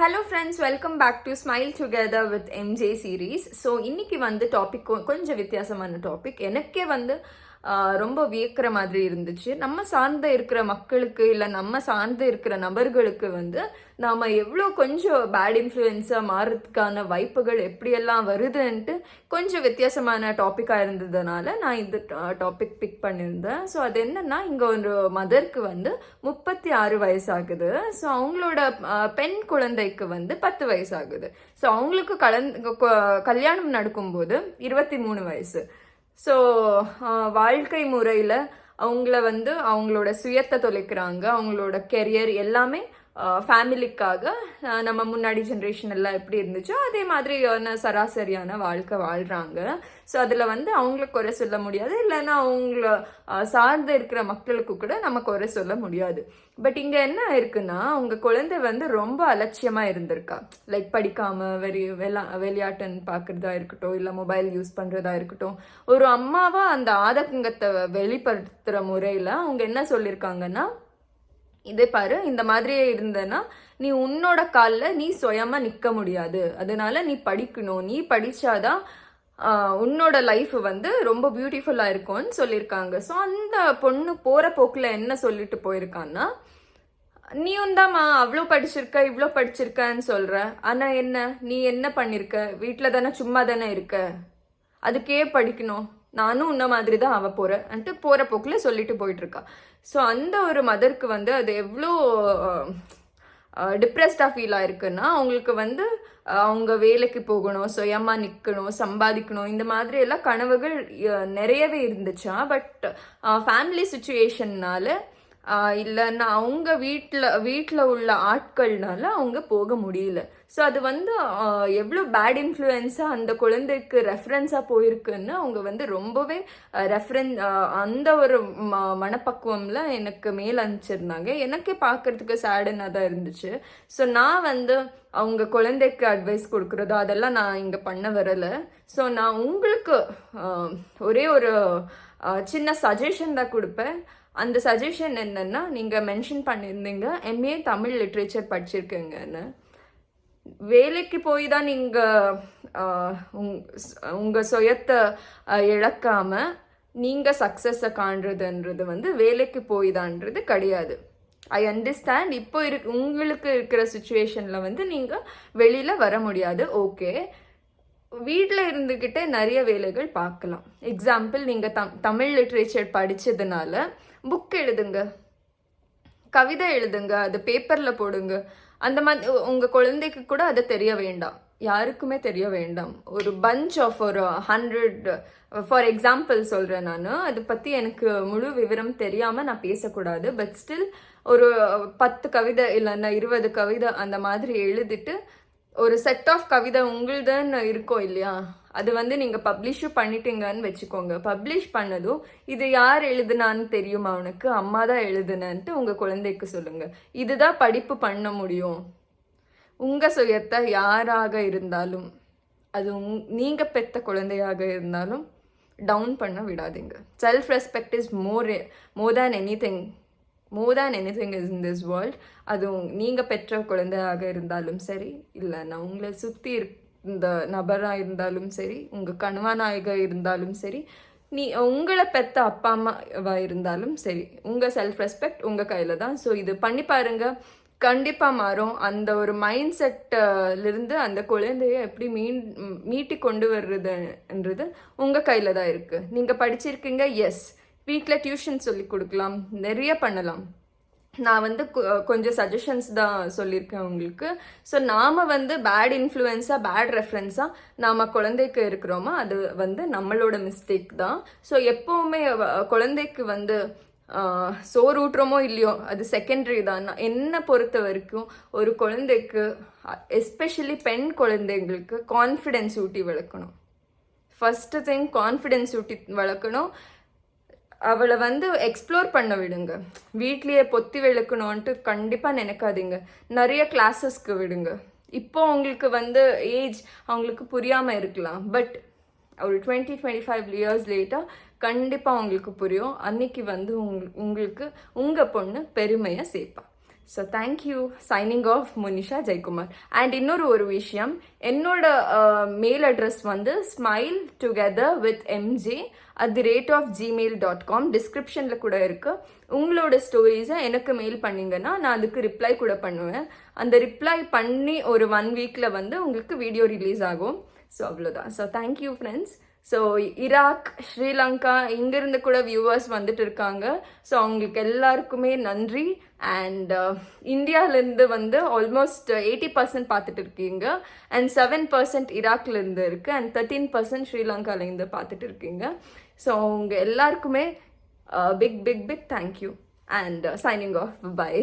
Hello friends, welcome back to smile together with MJ series. So இன்னைக்கு வந்து topic கொஞ்சம் வித்தியாசமான டாபிக். எனக்கே வந்து ரொம்ப வியக்கிற மாதிரி இருந்துச்சு. நம்ம சார்ந்த இருக்கிற மக்களுக்கு இல்லை நம்ம சார்ந்து இருக்கிற நபர்களுக்கு வந்து நாம் எவ்வளோ கொஞ்சம் பேட் இன்ஃப்ளூயன்ஸாக மாறுறதுக்கான வாய்ப்புகள் எப்படியெல்லாம் வருதுன்ட்டு கொஞ்சம் வித்தியாசமான டாப்பிக்காக இருந்ததுனால நான் இந்த டாபிக் பிக் பண்ணியிருந்தேன். ஸோ அது என்னன்னா, இங்கே ஒரு மதருக்கு வந்து 36 வயசாகுது. ஸோ அவங்களோட பெண் குழந்தைக்கு வந்து 10 வயசாகுது. ஸோ அவங்களுக்கு கல்யாணம் நடக்கும்போது 23 வயசு. ஸோ வாழ்க்கை முறையில் அவங்கள வந்து அவங்களோட சுயத்தை தொலைக்கிறாங்க. அவங்களோட கெரியர் எல்லாமே ஃபேமிலிக்காக நம்ம முன்னாடி ஜென்ரேஷன் எல்லாம் எப்படி இருந்துச்சோ அதே மாதிரியான சராசரியான வாழ்க்கை வாழ்கிறாங்க. ஸோ அதில் வந்து அவங்களுக்கு குறை சொல்ல முடியாது, இல்லைன்னா அவங்கள சார்ந்து இருக்கிற மக்களுக்கு கூட நம்ம குறை சொல்ல முடியாது. பட் இங்கே என்ன இருக்குன்னா, அவங்க குழந்தை வந்து ரொம்ப அலட்சியமாக இருந்திருக்கா. லைக் படிக்காமல் விளையாட்டுன்னு பார்க்குறதா இருக்கட்டும், இல்லை மொபைல் யூஸ் பண்ணுறதா இருக்கட்டும். ஒரு அம்மாவாக அந்த ஆதங்கத்தை வெளிப்படுத்துகிற முறையில் அவங்க என்ன சொல்லியிருக்காங்கன்னா, இதே பாரு, இந்த மாதிரியே இருந்தேன்னா நீ உன்னோட காலில் நீ சுயமா நிற்க முடியாது, அதனால நீ படிக்கணும், நீ படிச்சாதான் உன்னோட லைஃப் வந்து ரொம்ப பியூட்டிஃபுல்லாக இருக்கும்னு சொல்லியிருக்காங்க. ஸோ அந்த பொண்ணு போகிற போக்கில் என்ன சொல்லிட்டு போயிருக்கான்னா, நீயும் தான்மா அவ்வளோ படிச்சிருக்க இவ்வளோ படிச்சிருக்கன்னு சொல்கிற, ஆனால் என்ன நீ என்ன பண்ணியிருக்க, வீட்டில் தானே சும்மா தானே இருக்க, அதுக்கே படிக்கணும், நானும் உன்ன மாதிரி தான் ஆக போகிறேன்ட்டு போகிற போக்கில் சொல்லிட்டு போயிட்டுருக்கா. ஸோ அந்த ஒரு மதருக்கு வந்து அது எவ்வளோ டிப்ரெஸ்டாக ஃபீல் ஆயிருக்குன்னா, அவங்களுக்கு வந்து அவங்க வேலைக்கு போகணும், சுயமாக நிற்கணும், சம்பாதிக்கணும், இந்த மாதிரி எல்லாம் கனவுகள் நிறையவே இருந்துச்சா. பட் ஃபேமிலி சுச்சுவேஷன்னால இல்லைன்னா அவங்க வீட்டில் உள்ள ஆட்கள்னால அவங்க போக முடியல. ஸோ அது வந்து எவ்வளோ பேட் இன்ஃப்ளூயன்ஸாக அந்த குழந்தைக்கு ரெஃபரன்ஸாக போயிருக்குன்னு அவங்க வந்து ரொம்பவே அந்த ஒரு மனப்பக்குவமில் எனக்கு மேல் அனுப்பிச்சிருந்தாங்க. எனக்கே பார்க்கறதுக்கு சேடுன்னு தான் இருந்துச்சு. ஸோ நான் வந்து அவங்க குழந்தைக்கு அட்வைஸ் கொடுக்குறதோ அதெல்லாம் நான் இங்கே பண்ண வரலை. ஸோ நான் உங்களுக்கு ஒரே ஒரு சின்ன சஜஷன் தான் கொடுப்பேன். அந்த சஜஷன் என்னன்னா, நீங்கள் மென்ஷன் பண்ணியிருந்தீங்க எம்ஏ தமிழ் லிட்ரேச்சர் படிச்சிருக்கீங்கன்னு. வேலைக்கு போய் தான் நீங்கள் உங்கள் சுயத்தை இழக்காமல் நீங்கள் சக்ஸஸை காண்றதுன்றது வந்து வேலைக்கு போய் தான்ன்றது கிடையாது. I understand. இப்போ உங்களுக்கு இருக்கிற சுச்சுவேஷனில் வந்து நீங்கள் வெளியில் வர முடியாது, ஓகே. வீட்டில் இருந்துக்கிட்டே நிறைய வேலைகள் பார்க்கலாம். எக்ஸாம்பிள், நீங்கள் தமிழ் லிட்ரேச்சர் படித்ததுனால புக் எழுதுங்க, கவிதை எழுதுங்க, அது பேப்பரில் போடுங்க. அந்த மாதிரி உங்கள் குழந்தைக்கு கூட அதை தெரிய வேண்டாம், யாருக்குமே தெரிய வேண்டாம். ஒரு பஞ்ச் ஆஃப் ஒரு 100 ஃபார் எக்ஸாம்பிள் சொல்கிறேன் நான். அதை பற்றி எனக்கு முழு விவரம் தெரியாமல் நான் பேசக்கூடாது. பட் ஸ்டில் ஒரு 10 கவிதை இல்லைன்னா 20 கவிதை அந்த மாதிரி எழுதிட்டு ஒரு செட் ஆஃப் கவிதை உங்களுதுன்னு இருக்கும் இல்லையா, அது வந்து நீங்கள் பப்ளிஷும் பண்ணிட்டீங்கன்னு வச்சுக்கோங்க. பப்ளிஷ் பண்ணதும் இது யார் எழுதுனான்னு தெரியுமா உனக்கு, அம்மா தான் எழுதுனன்ட்டு உங்கள் குழந்தைக்கு சொல்லுங்கள். இதுதான் படிப்பு பண்ண முடியும். உங்கள் சுயத்தை யாராக இருந்தாலும், அது நீங்கள் பெற்ற குழந்தையாக இருந்தாலும் டவுன் பண்ண விடாதீங்க. Self respect is more than anything is in this world. அதுவும் நீங்கள் பெற்ற குழந்தையாக இருந்தாலும் சரி, இல்லைன்னா உங்களை சுற்றி இந்த நபராக இருந்தாலும் சரி, உங்கள் கணவனாக இருந்தாலும் சரி, உங்களை பெற்ற அப்பா அம்மாவாக இருந்தாலும் சரி, உங்கள் செல்ஃப் ரெஸ்பெக்ட் உங்கள் கையில் தான். ஸோ இது பண்ணி பாருங்க, கண்டிப்பாக மாறும். அந்த ஒரு மைண்ட் செட்டிலிருந்து அந்த குழந்தைய எப்படி மீட்டி கொண்டு வர்றதுன்றது உங்கள் கையில் தான் இருக்குது. நீங்கள் படிச்சிருக்கீங்க, எஸ். வீட்டில் டியூஷன் சொல்லி கொடுக்கலாம், நிறைய பண்ணலாம். நான் வந்து கொஞ்சம் சஜஷன்ஸ் தான் சொல்லியிருக்கேன் உங்களுக்கு. ஸோ நாம் வந்து பேட் இன்ஃப்ளூயன்ஸாக பேட் ரெஃபரன்ஸாக நாம் குழந்தைக்கு இருக்கிறோமோ அது வந்து நம்மளோட மிஸ்டேக் தான். ஸோ எப்போவுமே குழந்தைக்கு வந்து சோறு ஊட்டுறோமோ இல்லையோ அது செகண்டரி தான். என்னை பொறுத்த வரைக்கும் ஒரு குழந்தைக்கு, எஸ்பெஷலி பெண் குழந்தைங்களுக்கு கான்ஃபிடென்ஸ் ஊட்டி வளர்க்கணும். ஃபஸ்ட்டு திங் கான்ஃபிடென்ஸ் ஊட்டி வளர்க்கணும். அவளை வந்து எக்ஸ்ப்ளோர் பண்ண விடுங்க. வீட்லேயே பொத்தி விளக்கணும்ன்ட்டு கண்டிப்பாக நினைக்காதீங்க. நிறைய கிளாஸஸ்க்கு விடுங்க. இப்போ அவங்களுக்கு வந்து ஏஜ் அவங்களுக்கு புரியாமல் இருக்கலாம், பட் ஒரு 20-25 இயர்ஸ் லேட்டாக கண்டிப்பாக அவங்களுக்கு புரியும். அன்னைக்கு வந்து உங்களுக்கு உங்கள் பொண்ணு பெருமையை சேர்ப்பா. So thank you. Signing off Munisha Jayakumar. And இன்னொரு ஒரு விஷயம், என்னோட மெயில் அட்ரஸ் வந்து smile2gether@gmail.com. டிஸ்கிரிப்ஷனில் கூட இருக்குது. உங்களோட ஸ்டோரிஸை எனக்கு மெயில் பண்ணிங்கன்னா நான் அதுக்கு ரிப்ளை கூட பண்ணுவேன். அந்த ரிப்ளை பண்ணி ஒரு 1 வீக்கில் வந்து உங்களுக்கு வீடியோ ரிலீஸ் ஆகும். ஸோ அவ்வளோதான். So thank you friends. So Iraq, Sri Lanka இங்கேருந்து கூட வியூவர்ஸ் வந்துட்டு இருக்காங்க. ஸோ அவங்களுக்கு எல்லாருக்குமே நன்றி. அண்ட் இந்தியாவிலேருந்து வந்து ஆல்மோஸ்ட் 80% பார்த்துட்டு இருக்கீங்க. அண்ட் 7% ஈராக்லேருந்து இருக்குது. அண்ட் 13% ஸ்ரீலங்காலேருந்து பார்த்துட்டு இருக்கீங்க. ஸோ உங்கள் எல்லாருக்குமே big big big thank you. And signing off. By.